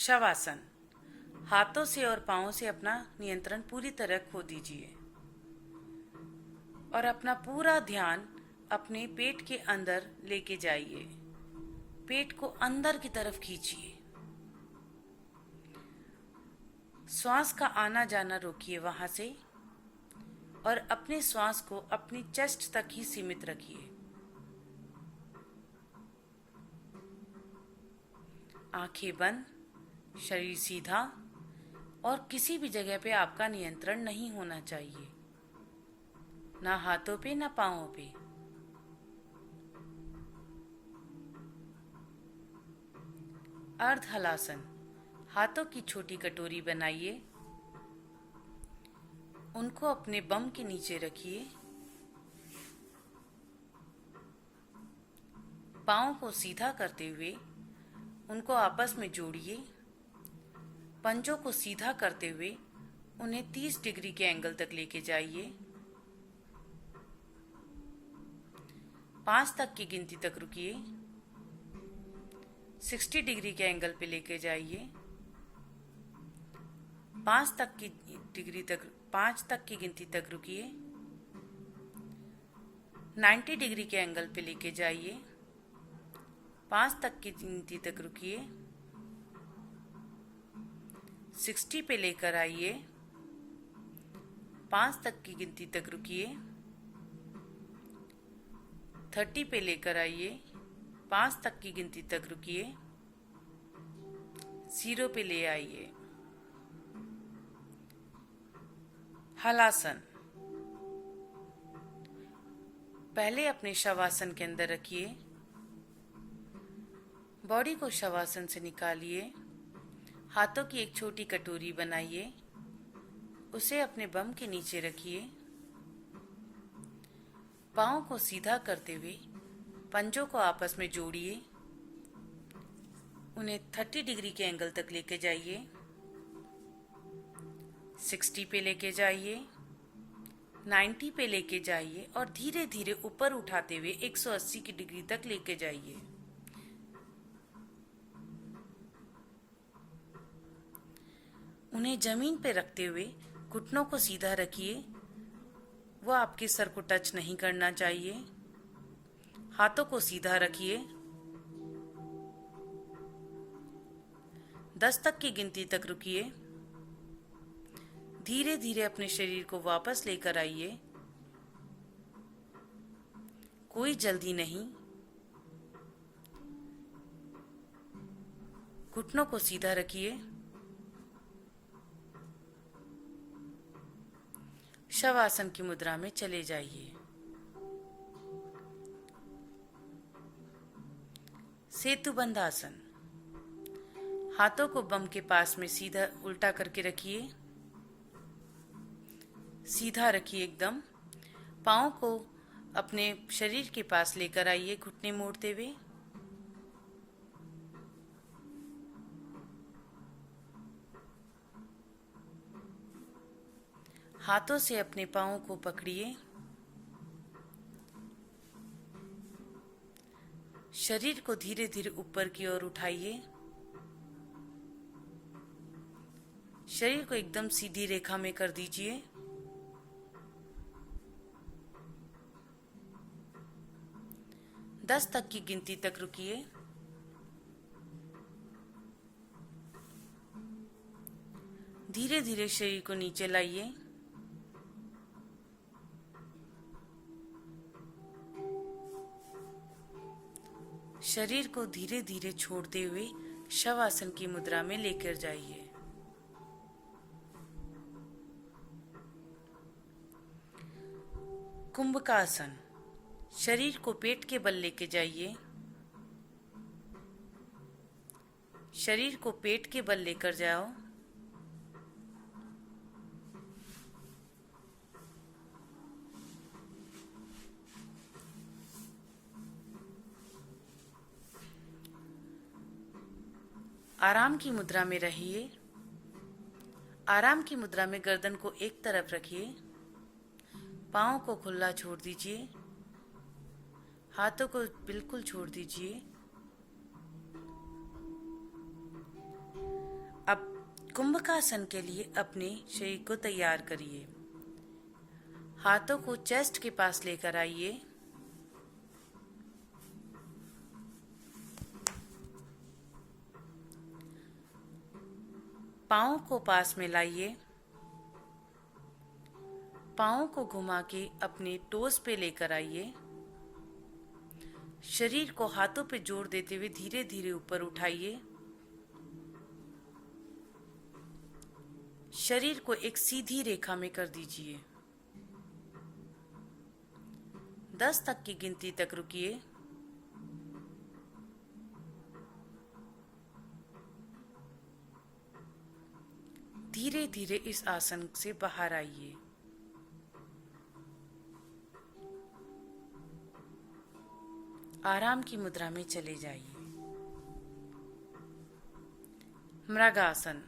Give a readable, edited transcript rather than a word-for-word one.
शवासन। हाथों से और पांवों से अपना नियंत्रण पूरी तरह खो दीजिए और अपना पूरा ध्यान अपने पेट के अंदर लेके जाइए। पेट को अंदर की तरफ खींचिए। श्वास का आना जाना रोकिए वहां से और अपने श्वास को अपनी चेस्ट तक ही सीमित रखिए। आंखें बंद, शरीर सीधा और किसी भी जगह पे आपका नियंत्रण नहीं होना चाहिए, ना हाथों पे ना पांवों पे। अर्ध हलासन। हाथों की छोटी कटोरी बनाइए, उनको अपने बम के नीचे रखिए। पांवों को सीधा करते हुए उनको आपस में जोड़िए। पंजों को सीधा करते हुए उन्हें 30 डिग्री के एंगल तक लेके जाइए। 5 तक की गिनती तक रुकिए। 60 डिग्री के एंगल पे लेके जाइए। 5 तक की गिनती तक रुकिए। 90 डिग्री के एंगल पे लेके जाइए। 5 तक की गिनती तक रुकिए। 60 पे लेकर आइए। 5 तक की गिनती तक रुकिए। 30 पे लेकर आइए। 5 तक की गिनती तक रुकिए। 0 पे ले आइए। हलासन। पहले अपने शवासन के अंदर रखिए। बॉडी को शवासन से निकालिए। हाथों की एक छोटी कटोरी बनाइए, उसे अपने बम के नीचे रखिए। पाँव को सीधा करते हुए पंजों को आपस में जोड़िए। उन्हें 30 डिग्री के एंगल तक लेके जाइए। 60 पे लेके जाइए। 90 पे लेके जाइए और धीरे धीरे ऊपर उठाते हुए 180 की डिग्री तक लेके जाइए। उन्हें जमीन पे रखते हुए घुटनों को सीधा रखिए। वो आपके सर को टच नहीं करना चाहिए। हाथों को सीधा रखिए। 10 तक की गिनती तक रुकिए। धीरे धीरे अपने शरीर को वापस लेकर आइए। कोई जल्दी नहीं। घुटनों को सीधा रखिए। शवासन की मुद्रा में चले जाइए। सेतुबंध आसन। हाथों को बम के पास में सीधा उल्टा करके रखिए। सीधा रखिए एकदम। पाँव को अपने शरीर के पास लेकर आइए, घुटने मोड़ते हुए। हाथों से अपने पाँव को पकड़िए। शरीर को धीरे धीरे ऊपर की ओर उठाइए। शरीर को एकदम सीधी रेखा में कर दीजिए। दस तक की गिनती तक रुकिए। धीरे धीरे शरीर को नीचे लाइए। शरीर को धीरे धीरे छोड़ते हुए शवासन की मुद्रा में लेकर जाइए। कुंभ का आसन। शरीर को पेट के बल लेके जाइए। शरीर को पेट के बल लेकर जाओ। आराम की मुद्रा में रहिए। आराम की मुद्रा में गर्दन को एक तरफ रखिए। पाँव को खुला छोड़ दीजिए। हाथों को बिल्कुल छोड़ दीजिए। अब कुंभकासन के लिए अपने शरीर को तैयार करिए। हाथों को चेस्ट के पास लेकर आइए। पाँव को पास में लाइए। पाँव को घुमा के अपने टोस पे लेकर आइए। शरीर को हाथों पे जोर देते हुए धीरे धीरे ऊपर उठाइए। शरीर को एक सीधी रेखा में कर दीजिए। 10 तक की गिनती तक रुकिए। धीरे धीरे इस आसन से बाहर आइए। आराम की मुद्रा में चले जाइए। मृगासन।